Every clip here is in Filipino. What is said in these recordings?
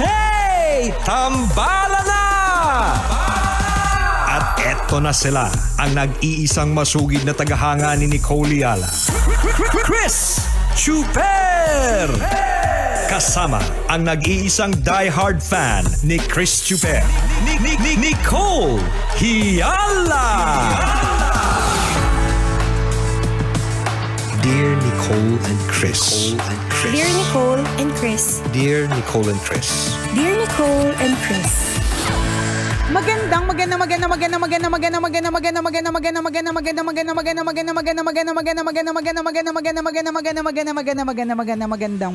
Hey! Tambala na! At eto na sila, ang nag-iisang masugid na tagahanga ni Nicole Yala. Chris Chuper! Kasama ang nag-iisang die-hard fan ni Chris Chuper, Nicole Yala! Dear Nicole and Chris. Dear Nicole and Chris. Dear Nicole and Chris. Dear Nicole and Chris. Magandang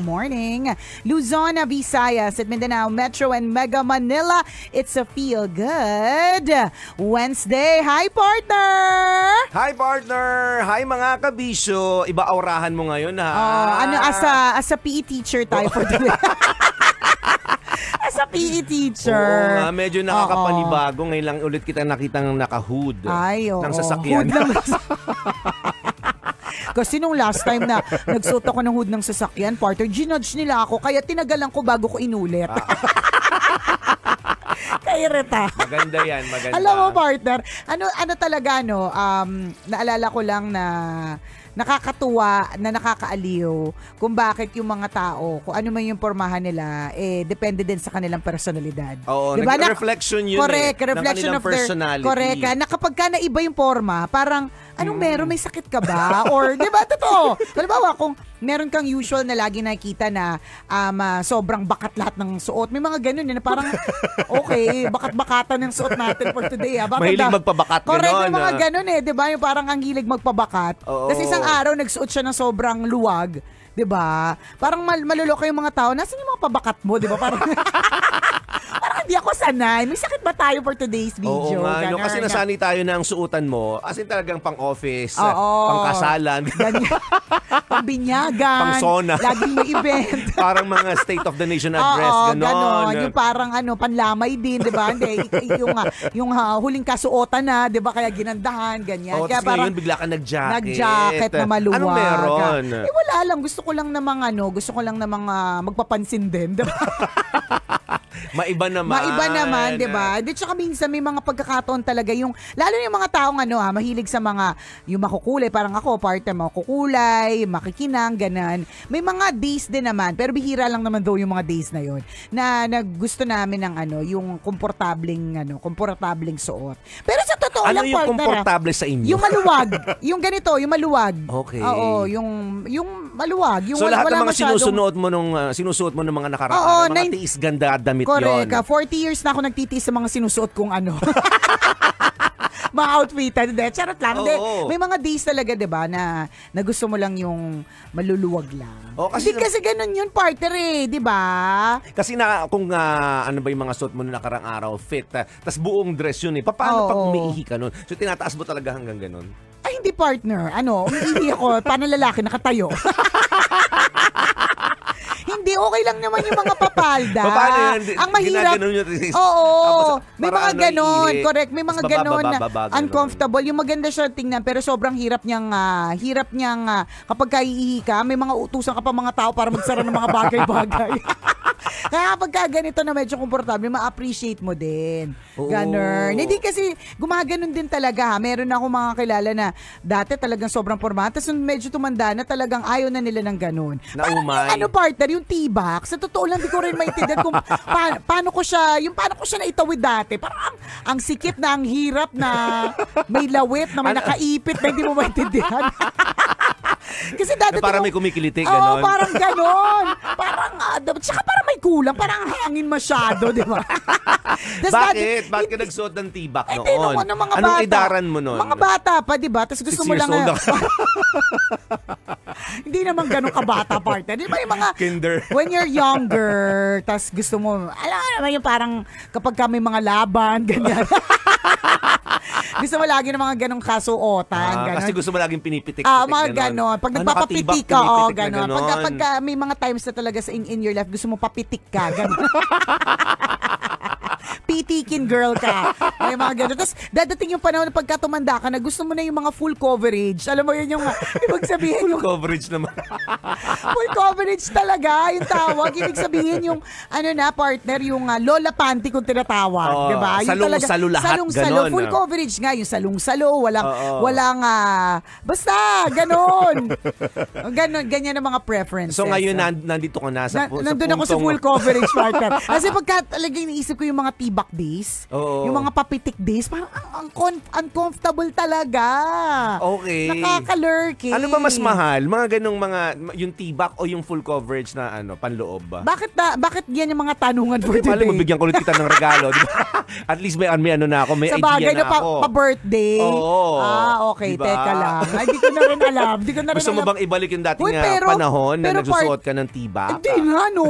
morning, Luzon, Visayas, at Mindanao, Metro and Mega Manila. It's a feel good Wednesday. Hi, partner! Hi, partner! Hi, mga kabisyo! Iba aurahan mo ngayon, ha? As a PE teacher tayo for today. As a PE teacher. Oo nga, medyo nakakapanibago. Ngayon lang ulit kita nakitang naka-hood ng sasakyan. Kasi nung last time na nagsuot ako ng hood ng sasakyan, partner, ginudge nila ako, kaya tinagalan ko bago ko inulit. Kairita. Maganda yan, maganda. Alam mo, partner, ano talaga, naalala ko lang na nakakatuwa, na nakakaaliw kung bakit yung mga tao, kung ano man yung pormahan nila, depende din sa kanilang personalidad. Oo, diba? Reflection yun correct, reflection ng of personality. Correct. Na kapag ka naiba yung porma, parang, anong meron? May sakit ka ba? Or, di ba, totoo? Halimbawa, kung meron kang usual na lagi nakikita na sobrang bakat lahat ng suot, may mga ganun na parang, okay, bakat-bakatan ng suot natin for today. Mahilig magpabakat, correct, gano'n. may mga ganun di ba? Yung parang ang hilig magpabakat. Tapos isang araw, nagsuot siya ng sobrang luwag. 'Di ba? Parang maluloko yung mga tao. Nasaan yung mga pabakat mo, 'di ba? Parang parang hindi ako sanay. May sakit ba tayo for today's video? Oo nga, kasi nasanay tayo na ang suotan mo, as in talagang pang-office, pang-kasalan, pang-binyagan, pang-sona, laging may event. Parang mga State of the Nation address, ganon. Yung parang panlamay din, 'di ba? Hindi yung huling kasuotan na, 'di ba? Kaya ginandahan, ganyan. Kaya parang ngayon bigla ka nag-jacket. Nag-jacket na maluwag. Anong meron? Wala lang, gusto ko lang na mga magpapansin din, 'di ba? Maiba naman, 'di ba? Di tsaka minsan may mga pagkakataon talaga yung lalo yung mga taong mahilig sa mga yung makukulay, parang ako, part-time makukulay, makikinang, ganan. May mga days din naman, pero bihira lang naman daw yung mga days na yon na gusto namin ng yung komportableng suot. Pero sa totoo lang, yung partner, komportable sa inyo? Yung maluwag, yung ganito, yung maluwag. Okay. Oo, yung maluwag, yung so lahat ng mga masyadong... sinusuot mo ng mga nakaraan, mga tiis ganda at damit correct, yun. 40 years na ako nagtitiis sa mga sinusuot kong mga outfitan. Charot lang. May mga days talaga, 'di ba, na gusto mo lang yung maluluwag lang. Kasi ganun yun, partner, 'di ba? Kasi kung ano ba yung mga suot mo na nakarang araw, fit, tas buong dress yun paano pag umiihi ka nun? So tinataas mo talaga hanggang ganun? Ay, hindi, partner. Umiihi ako, paano lalaki nakatayo? Hindi, okay lang naman yung mga papalda. Paano yan? Ang mahirap. Oo. May mga ganon. Correct. May mga ganon na uncomfortable. Yung maganda siya tingnan, pero sobrang hirap niyang kapag kaiihi ka, may mga utusan ka pa mga tao para magsara ng mga bagay-bagay. Kaya kapag ganito na medyo komportable, ma-appreciate mo din. Ganon. Hindi kasi gumaganon din talaga. Meron ako mga kilala na dati talagang sobrang formal. Tapos medyo tumanda na talagang ayaw na nila ng ganon. Naumay. Partner, yung tibak, sa totoo lang, di ko rin maintindihan kung paano ko siya naitawid dati. Parang ang sikip na, ang hirap na may lawit, na may nakaipit na hindi mo maintindihan. Kasi dati parang may kumikilitik, gano'n. Parang gano'n. Tsaka parang may kulang, parang hangin masyado, di ba? Bakit? Bakit ka nagsuot ng tibak noon? Anong idaran mo noon? Mga bata pa, di ba? Tapos gusto mo lang... Hindi naman ganun kabata, partner. Di ba yung mga... Kinder. When you're younger, tapos gusto mo... Alam naman yung parang kapag may mga laban, ganyan. Gusto mo lagi ng mga ganong kasuotan. Kasi gusto mo laging pinipitik. Mga ganon. Pag nagpapapitik ka, ganon. Pag may mga times na talaga in your life, gusto mo papitik ka, ganon. pitikin girl ka. May mga gano'n. Tapos dadating yung panahon na pagka tumanda ka na gusto mo na yung mga full coverage. Alam mo yun yung ibig sabihin Full yung coverage naman. full coverage talaga yung tawag. Ibig sabihin yung partner, yung lola panty kung tinatawag. Oo, Diba? Yung salong-salo lahat, salong-salo. ganon. Full coverage nga. Yung salong-salo. Walang basta, ganon. Ganyan ang mga preferences. So ngayon, nandito ka na sa nandun ako sa full coverage partner. Kasi pagka talaga iniisip ko yung mga tibak days, Oo. yung mga papitik days, parang uncomfortable talaga. Okay. Nakakalurky. Ano ba mas mahal? Mga ganong yung tibak o yung full coverage na panloob ba? Bakit yan yung mga tanungan for today? Mali mo, bigyan ko ulit kita ng regalo. Diba? At least may ano na ako, may sa idea bagay na ako. pa-birthday. Oo. Okay. Diba? Teka lang. Ay, di ko na rin alam. Gusto mo bang ibalik yung dating Uy, pero- panahon na pero nagsusuot ka ng tibak? Hindi na, no?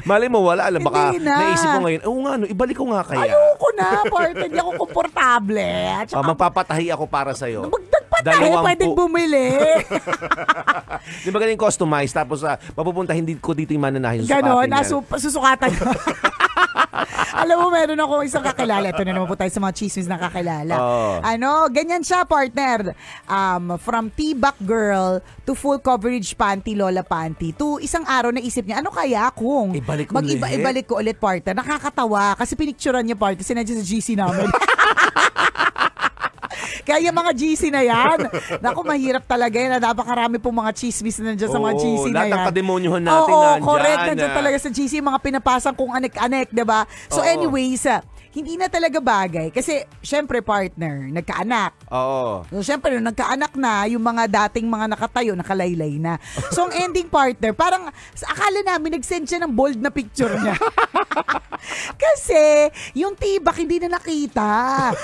Mali mo, wala. Alam, baka Hindi na. naisip mo ngayon, oo nga, no, ibalik ko nga kaya. Ayoko na, partner. Hindi ako komportable. At saka, Magpapatahi ako para sa'yo. magdagpatahe, pwedeng bumili. Di ba galing customize? Tapos, mapupunta hindi ko dito yung mananahin. Ganon, susukatin yan. susukatan ko. Alam mo, meron ako isang kakilala. Ito na naman po tayo sa mga chismis na kakilala. Ganyan siya, partner. From T-back girl to full coverage panty, lola panty, to isang araw na isip niya, ano kaya kung ibalik ko ulit, partner? Nakakatawa. Kasi pinicturean niya, partner. Sinadya sa GC namin. Kaya yung mga GC na yan, naku, mahirap talaga yan. Napakarami pong mga chismis na nandiyan sa mga GC na yan. Lahat ng kademonyohan natin nandyan. Correct. Nandiyan talaga sa GC, mga pinapasang kung anek-anek, diba? So anyways, hindi na talaga bagay. Kasi, syempre, partner, nagkaanak. Oo. So, syempre, nung nagkaanak na, yung mga dating mga nakatayo, nakalaylay na. So, ang ending partner, parang, akala namin, nag-send siya ng bold na picture niya. Kasi, yung tibak hindi na nakita.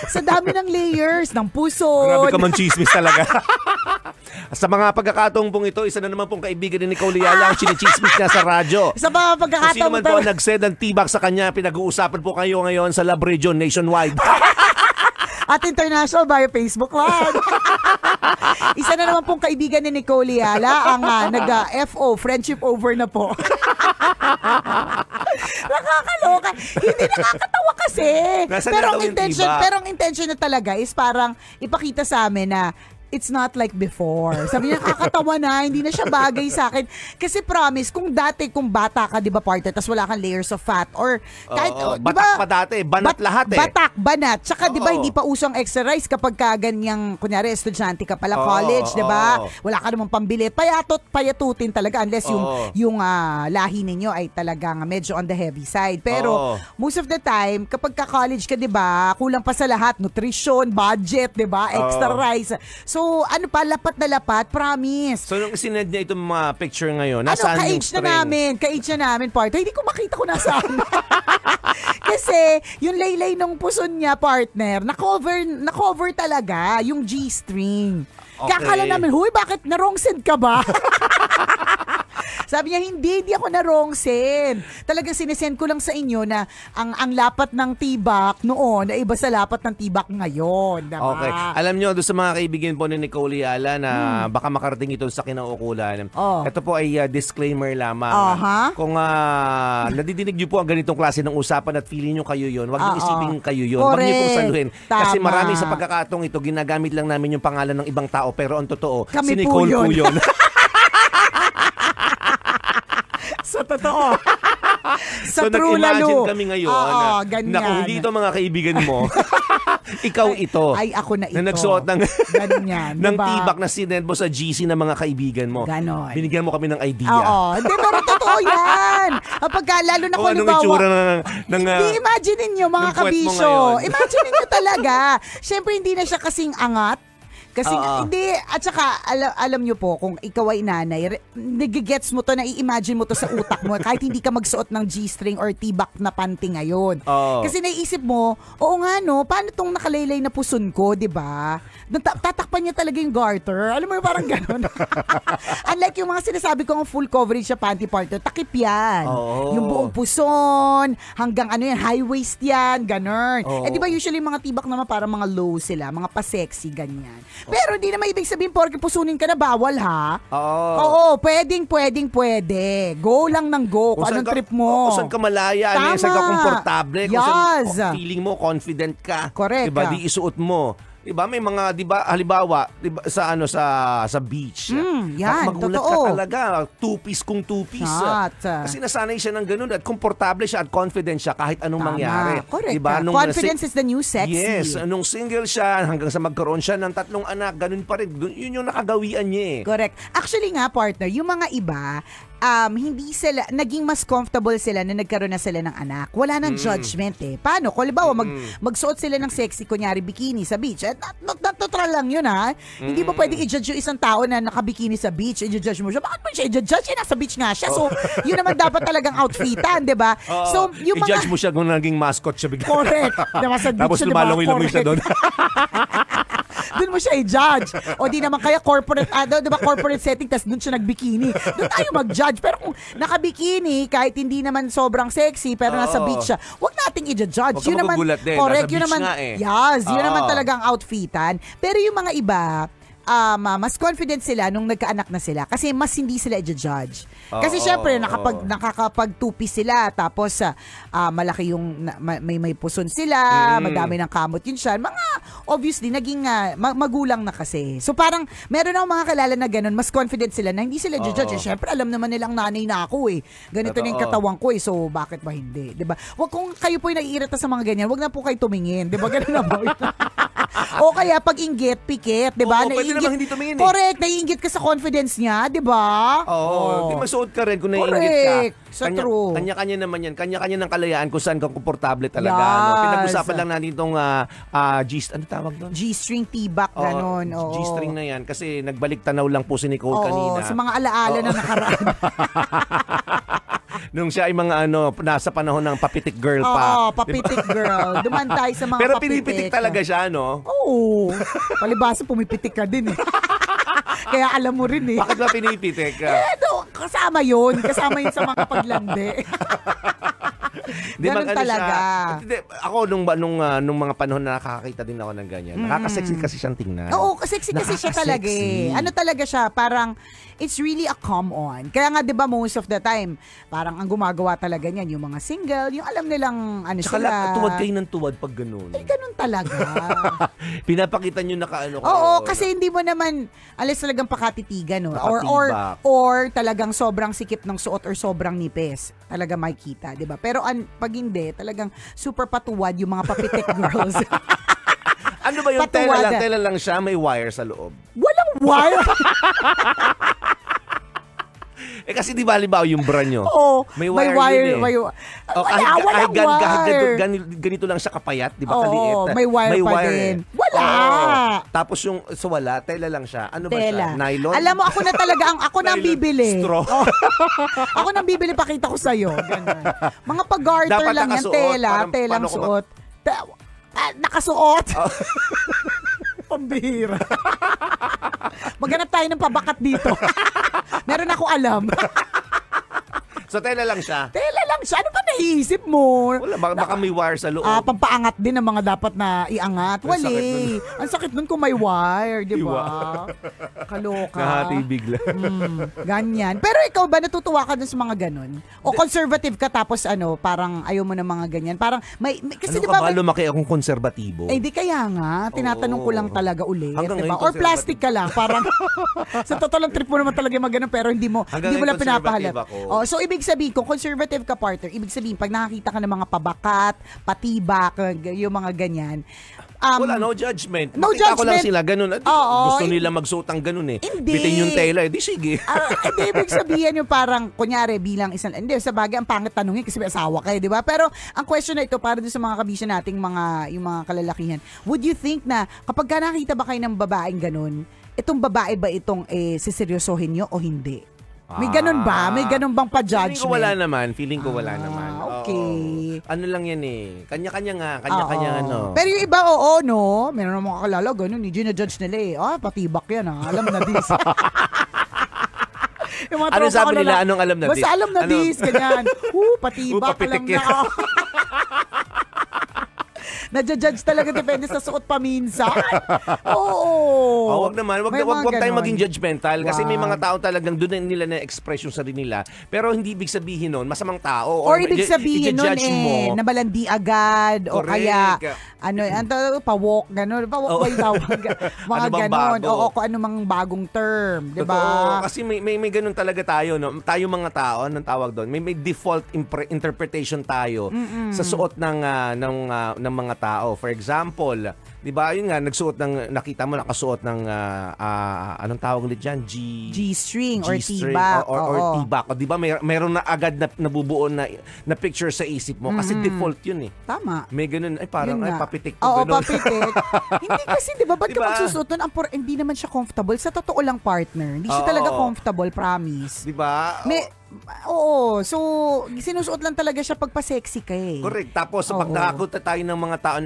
Sa dami ng layers, ng puso. Grabe ka man chismis talaga. Sa mga pagkakataong pong ito, isa na naman pong kaibigan ni Nicole Yala ang chinichismis niya sa radyo. Sa mga Kung pagkakataon sino man po ang nag-send ng tibak sa kanya, pinag-uusapan po kayo ngayon sa Love Region nationwide. at international via Facebook Live. Isa na naman pong kaibigan ni Nicole Yala ang nag-FO, friendship over na po. Nakakaloka. Hindi nakakatawa kasi. Pero ang intention na talaga is parang ipakita sa amin na it's not like before. Sabi niya, nakakatawa na, hindi na siya bagay sa akin. Kasi promise, kung bata ka, di ba, partner, tas wala kang layers of fat, or kahit, batak pa dati, banat lahat eh. Batak, banat. Tsaka, di ba, hindi pa usong exercise kapag ka ganyang, kunyari, estudyante ka pala, college, di ba? Wala ka namang pambili. Payatutin talaga, unless yung lahi ninyo ay talagang medyo on the heavy side. Pero, most of the time, kapag ka-college ka, di ba, kulang pa sa lahat, nutrition, budget, di ba, extra rice. So, lapat na lapat, promise. So, nung sinend niya itong mga picture ngayon, nasaan yung string? Ka-age na namin, partner. Hindi ko makita kung nasaan. Kasi, yung laylay ng puson niya, partner, na-cover talaga yung G-string. Okay. Kakala namin, huy, bakit na-wrong send ka ba? Sabi niya, hindi ako na-wrong send. Talagang sinesend ko lang sa inyo na ang lapat ng tibak noon ay iba sa lapat ng tibak ngayon. Diba? Okay. Alam niyo, doon sa mga kaibigan po ni Nicole Yala na baka makarating ito sa kinauukulan, ito po ay disclaimer lamang. Kung nadidinig niyo po ang ganitong klase ng usapan at feeling niyo kayo yun, huwag niyo isipin kayo yun. Huwag niyo pong saluhin. Kasi marami sa pagkakataong ito, ginagamit lang namin yung pangalan ng ibang tao, pero ang totoo, kami si Nicole po yun. Sa totoo. Sa so, true lalo. nag-imagine kami ngayon na kung hindi ito mga kaibigan mo, ikaw ito. Ay, ako na ito. Na nagsuot ng, ng diba? tibak na sinend mo sa GC ng mga kaibigan mo. Ganon. Binigyan mo kami ng idea. Oo. Hindi, pero totoo yan. Lalo na kung anong itsura ng imagine ninyo mga kabisyo. Imagine ninyo talaga. Siyempre, hindi na siya kasing angat. Kasi hindi, at saka alam nyo po, kung ikaw ay nanay, nagigets mo to, na-i-imagine mo to sa utak mo kahit hindi ka magsuot ng G-string or tibak na panty ngayon. Kasi naiisip mo, oo nga no, paano tong nakalaylay na puson ko, di ba? Tatakpan niya talaga yung garter. Alam mo yung parang gano'n. Unlike yung mga sinasabi ko ng full coverage sa panty partner, takip yan. Yung buong puson, hanggang high waist yan, gano'n. Eh di ba usually mga tibak naman parang mga low sila, mga pa-sexy, ganyan. Pero hindi naman ibig sabihin porke pusunin ka na bawal ha. Oo, pwede. Go lang ng go. Kung anong trip mo. Kung saan ka malaya, saan ka komportable, kung saan feeling mo, confident ka. Correct. Diba, di isuot mo. Diba, may mga, diba, halimbawa, diba, sa beach. Yan, magulat totoo. ka talaga. Two-piece kung two-piece. Kasi nasanay siya ng ganun at komportable siya at confident siya kahit anong mangyari. Correct. Diba, Confidence is the new sexy. Yes, nung single siya, hanggang sa magkaroon siya ng 3 anak, ganun pa rin. Yun yung nakagawian niya eh. Correct. Actually nga, partner, yung mga iba, hindi sila, naging mas comfortable sila na nagkaroon na sila ng anak. Wala nang judgment eh. Paano? Kung halimbawa, magsuot sila ng sexy, kunyari bikini sa beach. Natural lang yun ha. Hindi mo pwedeng i-judge yung isang tao na nakabikini sa beach. I-judge mo siya. Bakit mo siya i-judge? Nasa beach nga siya. So, yun naman dapat talagang outfitan, di ba? So, yung i-judge mo siya kung naging mascot siya bigla. Correct. Diba, sa beach, tapos lumalong-ilong siya doon. Doon mo siya i-judge. O di naman kaya corporate, diba corporate setting, tas doon siya nagbikini. Doon tayo mag-judge. Pero kung nakabikini, kahit hindi naman sobrang sexy, pero nasa beach siya, wag nating i-judge. Yun naman, correct, yun naman, yes, yun naman talagang outfitan. Pero yung mga iba, mas confident sila nung nagkaanak na sila kasi mas hindi sila i-judge. Kasi syempre nakakapag two-piece sila tapos malaki yung may puson sila, madami ng kamot yun siya. Mga obviously naging magulang na kasi. So parang meron akong mga kilala na ganun, mas confident sila na hindi sila i-judge. Syempre alam naman nilang nanay na ako eh. Ganito na yung katawan ko eh. So bakit ba hindi? 'Di ba? Wag kung kayo po yung naiirita sa mga ganyan, wag na po kayo tumingin. 'Di ba? Ganun na ba? O kaya pag inggit, pikit, 'di ba? Pwede namang hindi tumingin eh. Correct, naiinggit ka sa confidence niya, 'di ba? Oo, di masuot ka rin kung naiinggit ka. Sa true. Kanya-kanya naman yan. Kanya-kanya ng kalayaan kung saan ka komportable talaga. Pinag-usapan lang natin itong ano tawag doon? G-string T-back, gano'n. G-string na yan kasi nagbalik tanaw lang po si Nicole kanina. Sa mga alaala na nakaraan. Nung siya ay mga nasa panahon ng papitik girl pa. Oo, papitik girl. Duman tayo sa mga pero papitik. Pero pinipitik talaga siya, no? Oo. Palibasa pumipitik ka din eh. Kaya alam mo rin eh. Bakit ba pinipitik? Kasama yun. Kasama yun sa mga paglandi. Ganun talaga. Ako nung mga panahon na nakakakita din ako ng ganyan. Nakaka-sexy kasi siyang tingnan. Oo, sexy kasi siya talaga eh. Ano talaga siya, parang it's really a come on. Kaya nga 'di ba most of the time, parang ang gumagawa talaga niyan yung mga single, yung alam nilang sila. Tuwad kayo ng tuwad pag ganun. Ganun talaga. Pinapakita niyo nakaano ko. Oo, kasi hindi mo naman alis talagang pakatitigan no. Or talagang sobrang sikip ng suot or sobrang nipis. Talaga makikita, 'di ba? Pero pag hindi, talagang super patuwad yung mga papitik girls. Ano ba yung tela lang siya, may wire sa loob? Walang wire. Kasi di ba halimbawa yung bra nyo? Oo. May wire. Walang wire. Ganito lang siya kapayat, di ba? Oo, may wire pa din. Wala. Tapos yung wala, tela lang siya. Ano ba siya? Nylon? Alam mo, ako na talaga, ako nang bibili. Straw. Ako nang bibili, pakita ko sa'yo. Ganun. Mga pag-garter lang yan, telang suot. Nakasuot. Pambihira. Maghanap tayo ng pabakat dito. Meron ako alam. So, tela lang siya? Tela lang siya. Ano ba naisip mo? Wala, baka may wire sa loob. Pampaangat din ng mga dapat na iangat. Wali. Ang sakit nun kung may wire, di ba? Kaloka. Nahati bigla. Ganyan. Pero ikaw ba, natutuwa ka dun sa mga ganun? O conservative ka tapos parang ayaw mo ng mga ganyan? Parang kasi diba, ba lumaki akong konserbatibo? Di kaya nga. Tinatanong ko lang talaga ulit. Diba? Or plastic ka lang. Parang sa totoo lang trip mo naman talaga yung magano pero hindi mo lang pinapahalat. So ibig sabihin, kung conservative ka partner, ibig sabihin, pag nakakita ka ng mga pabakat, patibak, yung mga ganyan, wala, no judgment. No Makita judgment. ko lang sila ganun. Gusto nila magsuot ang ganun eh. Hindi. Bitin yung tela eh. Di sige. Hindi, ibig sabihin yung parang, kunyari, bilang isang, hindi, sa bagay, ang pangit tanungin kasi may asawa kayo, di ba? Pero, ang question na ito, para doon sa mga kabisya nating yung mga kalalakihan, would you think na, kapag nakita ba kayo ng babaeng ganun, itong babae ba itong siseryosohin nyo o hindi? May ganun ba? May ganun bang pa-judgment? Feeling ko wala naman. Okay. Ano lang yan eh. Kanya-kanya nga. Kanya-kanya Pero yung iba, no? Meron naman kakalala, ganun. Hindi na-judge nila eh. Patibak yan Alam na this. Ano sabi nila? Anong alam na this? Basta alam na this. Ganyan. Patibak. Papitik alam na. Nadja-judge talaga depende sa suot paminsan. Oo. Wag naman, wag tayong maging judgmental kasi may mga tao talagang doon nila na-express yung sarili nila. Pero hindi ibig sabihin nun, masamang tao. Or ibig sabihin nun na malandi agad. O kaya, pa-walk, gano'n. Pa-walk ba yung tawag? Mga gano'n. O kung ano mang bagong term. Diba? Totoo. Kasi may ganun talaga tayo. No? Tayo mga tao, anong tawag doon? May default interpretation tayo sa suot ng mga tao. For example, di ba, yun nga, nakita mo, nakasuot ng, anong tawag ulit dyan? G-string or T-back. Or T-back. Di ba, mayroon na agad na nabubuo na picture sa isip mo kasi default yun eh. Tama. May ganun, parang, papitik ko. Oo, papitik. Hindi kasi, di ba, ba't ka magsusuot nun? Hindi naman siya comfortable. Sa totoo lang, partner. Hindi siya talaga comfortable, promise. Di ba? Oo. So, sinusuot lang talaga siya pagpa-sexy ka eh. Correct. Tapos, pag nakakunta tayo ng mga tao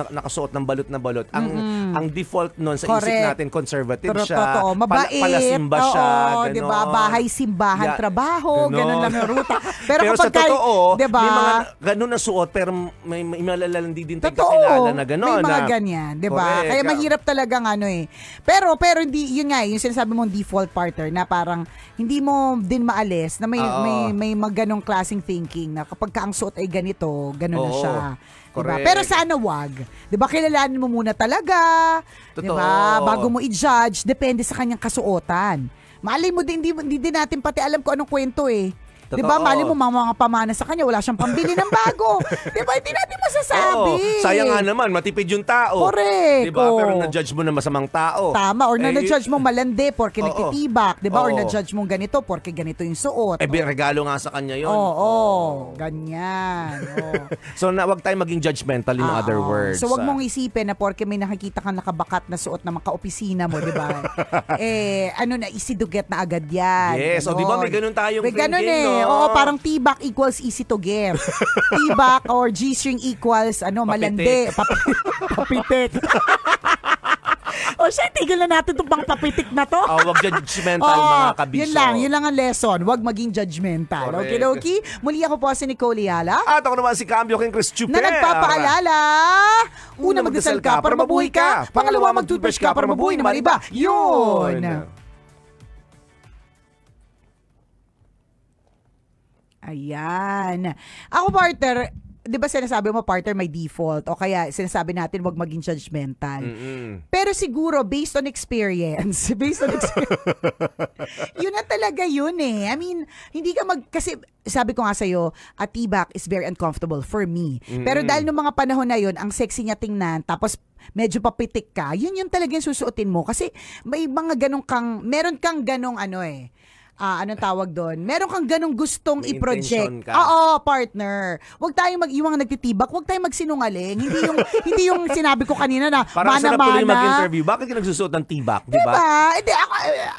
nakasuot ng balot na balot, ang default nun sa isip natin, conservative siya. Totoo. Mabait. Palasimba siya. Oo, diba? Bahay, simbahan, trabaho. Ganun lang yung ruta. Pero sa totoo, diba? may mga ganun na suot, pero may malalandi din tayong kakilala na ganun. May mga ganyan. Diba? Correct. Kaya mahirap talagang Pero hindi, yun nga, yung sinasabi mong default partner na parang hindi mo din maalis na may ganong klaseng thinking na kapag ka ang suot ay ganito, gano'n na siya. Diba? Pero sana wag. Diba? Kilalanin mo muna talaga. Totoo. Diba? Bago mo i-judge, depende sa kanyang kasuotan. Malay mo din, hindi din natin pati alam kung anong kwento eh. Totoo. Diba? Mali mo mga pamana sa kanya, wala siyang pambili ng bago. Diba? Hindi natin masasabi. Sayang nga naman, matipid yung tao. Correct. Diba? Pero na-judge mo na masamang tao. Tama. Or na-judge mo malandi porke nagtitibak. Diba? Or na-judge mo ganito porke ganito yung suot. Regalo nga sa kanya yun. Ganyan. So, wag tayong maging judgmental in other words. So, wag mong isipin na porke may nakikita kang nakabakat na suot na mga kaopisina mo, diba? Isiduget na agad yan. Yes. O, diba may ganun tayong may ganun eh. Oo, parang T-back equals easy to get. T-back or G-string equals malandi. Papitik. Siya, tigil na natin itong pang papitik na to. Wag judgmental mga kabisyo. Yun lang ang lesson. Wag maging judgmental. Okay. Muli ako po si Nicole Yala. At ako naman si Cambio King Chris Chuper. Na nagpapaalala. Una, magdasal ka para mabuhay ka. Pangalawa, mag-toothbrush ka para mabuhay naman iba. Yun. Ayan. Ako, partner, di ba sinasabi mo, partner, may default. O kaya sinasabi natin, wag maging judgmental. Pero siguro, based on experience, yun na talaga yun eh. I mean, hindi ka kasi sabi ko nga sa'yo, a T-back is very uncomfortable for me. Pero dahil nung mga panahon na yun, ang sexy niya tingnan, tapos medyo papitik ka, yun talagang susuotin mo. Kasi may mga meron kang ganong anong tawag doon? Meron kang ganong gustong i-project. Oo, partner. Huwag tayong yung mga nagtitibak, huwag tayong magsinungaling. Hindi yung sinabi ko kanina na parang sarap tuloy mag-interview. Bakit ka nagsusuot ng tibak, di ba? Hindi,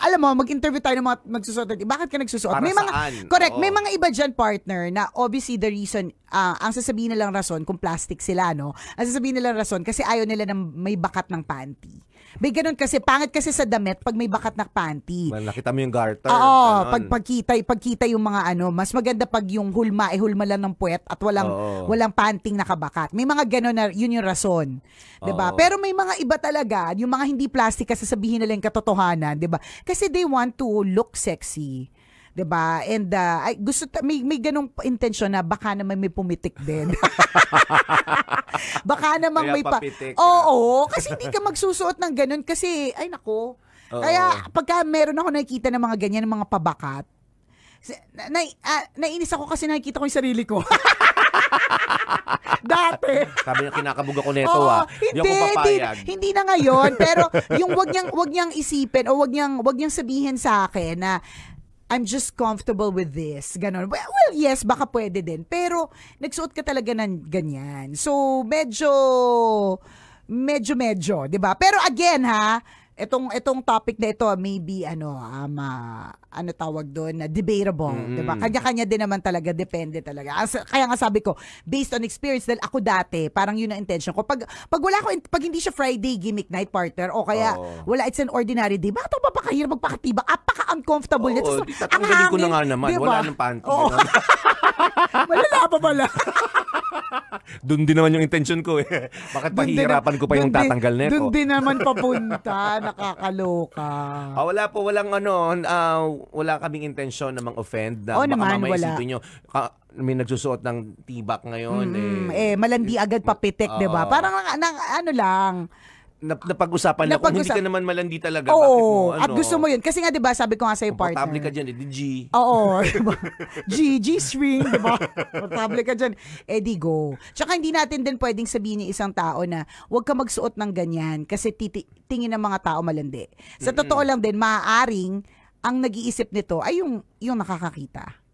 alam mo, mag-interview tayo ng mga magsusuot ng tibak. Bakit ka nagsusuot? Para may mga, saan? Correct. Oo. May mga iba dyan, partner, na obviously the reason, ang sasabihin nilang rason, kung plastic sila, no? Ang sasabihin nilang rason, kasi ayaw nila ng may bakat ng panty. May ganun kasi, pangit kasi sa damit pag may bakat na panty. Nakita mo yung garter. Oo, pagkita yung mga mas maganda pag yung hulma lang ng puwet at walang panting nakabakat. May mga ganun na, yun yung rason. 'Di ba? Pero may mga iba talaga, yung mga hindi plastic kasi sabihin nila yung katotohanan, 'di ba? Kasi they want to look sexy. 'Di ba? And may ganung intensyon na baka naman may pumitik din. Baka naman may Oo, kasi hindi ka magsusuot ng ganun kasi ay nako. Kaya pagka meron ako nakikita ng mga ganyan, ng mga pabakat, nainis ako kasi nakikita ko yung sarili ko. Dati. Sabi niya, kinakabog ako neto Hindi ako papayag. Hindi na ngayon, pero yung wag niyang isipin o wag niyang sabihin sa akin na I'm just comfortable with this. Ganon. Well, yes, baka pwede din. Pero, nagsuot ka talaga ng ganyan. So, medyo, diba? Pero again, itong topic na ito, maybe, tawag doon, debatable. Diba? Kanya-kanya din naman talaga, depende talaga. Kaya nga sabi ko, based on experience, dahil ako dati, parang yun ang intention ko. Pag pag hindi siya Friday gimmick night partner, o kaya, it's an ordinary day, bakit ako papakahirap magpakatibak? Apaka-uncomfortable niya. Tatanggalin ko na nga naman. Diba? Wala ng panty. Malala pa pala. Doon din naman yung intention ko eh. Bakit pahihirapan ko pa yung tatanggal nito? Doon din naman papunta. Nakakaloka. Wala po, wala kaming intensyon na mang-offend. Na baka naman, mamaya wala. isipin nyo, may nagsusuot ng tibak ngayon. Malandi agad papitik, diba? Parang ano lang. Napag-usapan na kung hindi ka naman malandi talaga. Oo, bakit mo, at gusto mo yun. Kasi nga, diba, sabi ko nga sa'yo, partner. Komportable ka dyan, G. Oo, diba? G-string, diba? Komportable ka dyan. Di go. Tsaka hindi natin din pwedeng sabihin ng isang tao na huwag ka magsuot ng ganyan kasi tingin ng mga tao malandi. Sa totoo lang din, maaaring ang nag-iisip nito ay yung nakakakita.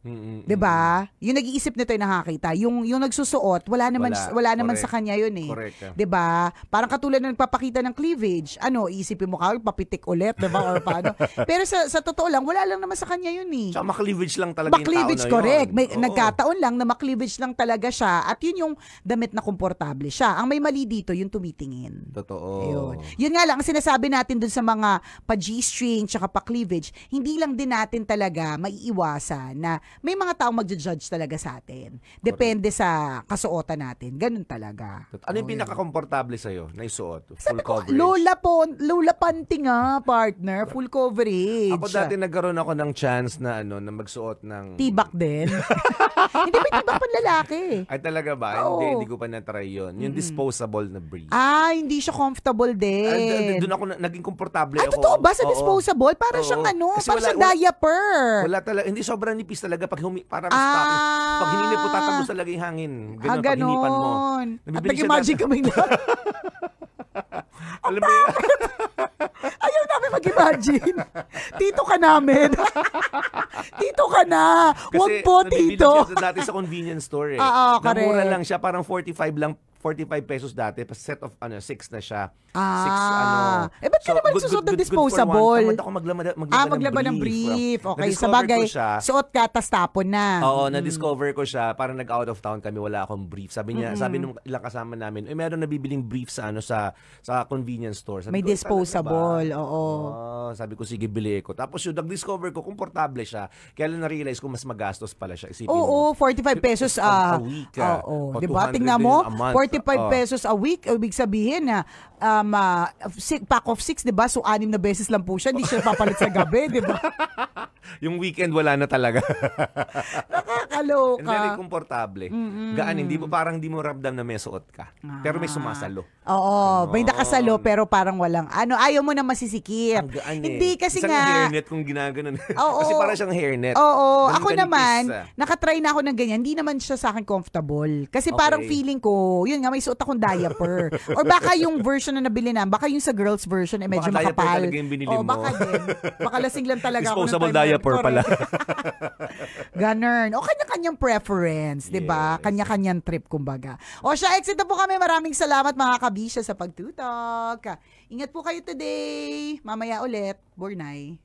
Diba? Yung nag-iisip nito ay nakakita. Yung nagsusuot, wala naman sa kanya yun eh. Correct. Diba? Parang katulad na nagpapakita ng cleavage. Iisipin mo ka, papitik ulit, diba? Or paano? Pero sa totoo lang, wala lang naman sa kanya yun eh. Tsaka makleavage lang talaga yung tao na yun. Correct. Nagkataon lang na makleavage lang talaga siya at yun yung damit na komportable siya. Ang may mali dito, yung tumitingin. Totoo. Yun nga lang, ang sinasabi natin dun sa mga pa-G-string tsaka pa-cleavage, hindi lang din natin talaga maiiwasan na may mga taong magja-judge talaga sa atin. Depende sa kasuotan natin. Ganun talaga. Ano yung pinaka-komportable sa'yo na isuot? Sabi Full ko, coverage? Lola panty nga, partner. Full coverage. Ako dati nagkaroon ako ng chance na na magsuot ng... Tibak din. Hindi, may tibak pang lalaki. Ay talaga ba? Oo. Hindi ko pa na-try yun. Yung disposable na brief. Hindi siya comfortable din. Doon ako naging komportable ako. Totoo ba sa disposable? Para siyang para siyang diaper. Wala talaga. Hindi, sobrang nipis talaga pag parang stocking. Pag hinilip mo, tatagos talaga yung hangin. Ganun, pag hinipan mo. At nag-imagine kami lang. Alam mo yun? Ayaw namin mag-imagine. Tito ka namin. Tito ka na. Huwag po, tito. Kasi dati sa convenience store eh. Correct. Mura lang siya, parang 45 pesos dati. Set of 6 na siya. 6 ba't ka naman susot ng disposable? Tamad ako maglaban ng brief. Okay, sa bagay, suot ka, tas tapon na. Oo, na-discover ko siya. Parang nag-out of town kami, wala akong brief. Sabi nung ilang kasama namin, meron nabibiling brief sa convenience store. Sabi may ko, disposable, oo. Sabi ko, sige, bili ko. Tapos yung nag-discover ko, komportable siya. Kaya lang na-realize ko, mas magastos pala siya. Isipin mo, 45 pesos a week. Oo, diba? Tingnan mo, 45 pesos a week, ibig sabihin na pack of 6, diba? So, 6 na beses lang po siya. Hindi siya papalit sa gabi, diba? Yung weekend, wala na talaga. Nakakaloka. And very komportable. Gaan, parang hindi mo ramdam na may suot ka. Pero may sumasalo. Oo, may nakasalo pero parang walang ayaw mo na masisikip. Ang gaan Hindi kasi isang nga hairnet kung ginaganon. Oo, kasi parang siyang hairnet. Oo, Ganun ako kanipis, naman, nakatry na ako ng ganyan. Hindi naman siya sa akin comfortable. Kasi parang feeling ko, yun nga, may suot akong diaper. Or baka yung version na nabili na, baka yung sa girls version medyo baka makapal. Baka diaper talaga yung binili mo. Baka din. Baka lasing lang talaga ako. Disposable diaper pala. Ganun. O kanya-kanyang preference, di ba? Kanya-kanyang trip, kumbaga. O siya, exit na po kami. Maraming salamat mga kabisya sa pagtutok. Ingat po kayo today. Mamaya ulit. Bornay.